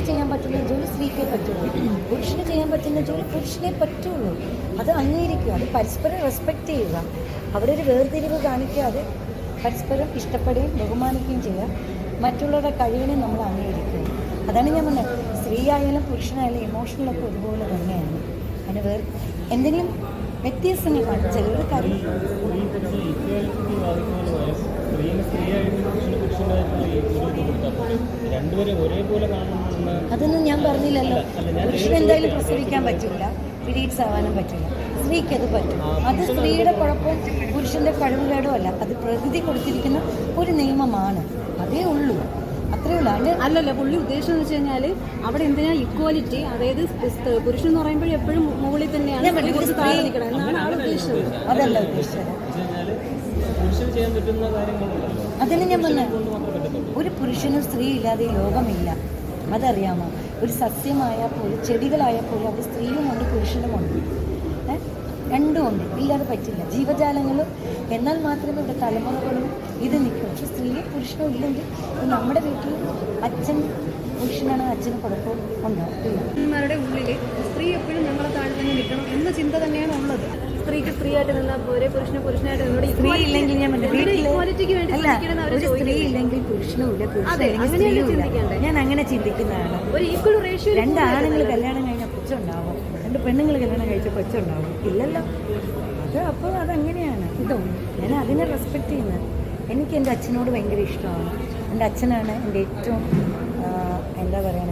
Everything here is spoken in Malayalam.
ചെയ്യാൻ പറ്റുന്ന ജോലി സ്ത്രീക്കേ പറ്റുള്ളൂ, പുരുഷന് ചെയ്യാൻ പറ്റുന്ന ജോലി പുരുഷനെ പറ്റുള്ളൂ. അത് അംഗീകരിക്കുക, അത് പരസ്പരം റെസ്പെക്റ്റ് ചെയ്യുക. അവിടെ ഒരു വേർതിരിവ് കാണിക്കാതെ പരസ്പരം ഇഷ്ടപ്പെടുകയും ബഹുമാനിക്കുകയും ചെയ്യുക. മറ്റുള്ളവരുടെ കഴിവിനെ നമ്മൾ അംഗീകരിക്കുക. അതാണ് ഞാൻ പറഞ്ഞത്. സ്ത്രീ ആയാലും പുരുഷനായാലും ഇമോഷണലൊക്കെ ഒരുപോലെ തന്നെയാണ്. അതിന് എന്തെങ്കിലും വ്യത്യാസങ്ങൾ കാണും. ചിലർ കാര്യം അതൊന്നും ഞാൻ പറഞ്ഞില്ലല്ലോ. പുരുഷൻ എന്തായാലും പ്രസവിക്കാൻ പറ്റില്ല, പീരീഡ്സ് ആവാനും പറ്റില്ല. സ്ത്രീക്ക് അത് പറ്റും. അത് സ്ത്രീയുടെ കുഴപ്പം പുരുഷന്റെ കഴിവുകേടോ അല്ല. അത് പ്രകൃതി കൊടുത്തിരിക്കുന്ന ഒരു നിയമമാണ്. അതേ ഉള്ളൂ, അത്രേ ഉള്ളൂ. അതിൻ്റെ അല്ലല്ല, പുള്ളി ഉദ്ദേശം എന്ന് വെച്ച് കഴിഞ്ഞാൽ അവിടെ എന്തിനാ ഇക്വാലിറ്റി, അതായത് പുരുഷൻ എന്ന് പറയുമ്പോൾ എപ്പോഴും മുകളിൽ തന്നെയാണ് എന്നാണ് ആൾ ഉദ്ദേശിച്ചത്. അതല്ല ഉദ്ദേശിച്ചത്. അതല്ല ഞാൻ പറഞ്ഞ, ഒരു പുരുഷനും സ്ത്രീ ഇല്ലാതെ ലോകമില്ല. അതറിയാമോ? ഒരു സസ്യമായാൽ പോലും ചെടികളായാൽ പോലും അത് സ്ത്രീയുമുണ്ട് പുരുഷനുമുണ്ട്. രണ്ടുമുണ്ട്, ഇല്ലാതെ പറ്റില്ല. ജീവജാലങ്ങളും എന്നാൽ മാത്രമേ ഇവിടെ തലമുറകളും ഇത് നിൽക്കും. പക്ഷെ സ്ത്രീയും പുരുഷനും ഇല്ലെങ്കിൽ നമ്മുടെ വീട്ടിൽ അച്ഛൻ പുരുഷനാണ്, അച്ഛന് കുഴപ്പം ഉണ്ടാവില്ല. രുടെ ഉള്ളിൽ സ്ത്രീ എപ്പോഴും ഞങ്ങളെ താഴെ തന്നെ നിൽക്കണം എന്ന ചിന്ത തന്നെയാണ് ഉള്ളത്. സ്ത്രീക്ക് സ്ത്രീയായിട്ട് നിന്നാൽ പോരെ, പുരുഷന് പുരുഷനായിട്ട് നിന്നോട്. സ്ത്രീ ഇല്ലെങ്കിൽ ഇക്വാലിറ്റിക്ക് വേണ്ടി ഒരു സ്ത്രീ ഇല്ലെങ്കിൽ പുരുഷനും ഇല്ല, പുരുഷനില്ലെങ്കിൽ ഞാൻ അങ്ങനെ ചിന്തിക്കുന്നതാണ്. ഒരു ഈക്വൽ റേഷ്യോ. രണ്ടാണുങ്ങൾ കല്യാണം കഴിഞ്ഞാൽ കൊച്ചുണ്ടാവും, രണ്ട് പെണ്ണുങ്ങൾ കല്യാണം കഴിച്ച കൊച്ചുണ്ടാവും. ഇല്ലല്ലോ. അത് അപ്പോൾ അതങ്ങനെയാണ്. ഇതോ ഞാൻ അതിനെ റെസ്പെക്റ്റ് ചെയ്യുന്നത്. എനിക്ക് എൻ്റെ അച്ഛനോട് ഭയങ്കര ഇഷ്ടമാണ്. എൻ്റെ അച്ഛനാണ് എൻ്റെ ഏറ്റവും എന്താ പറയുക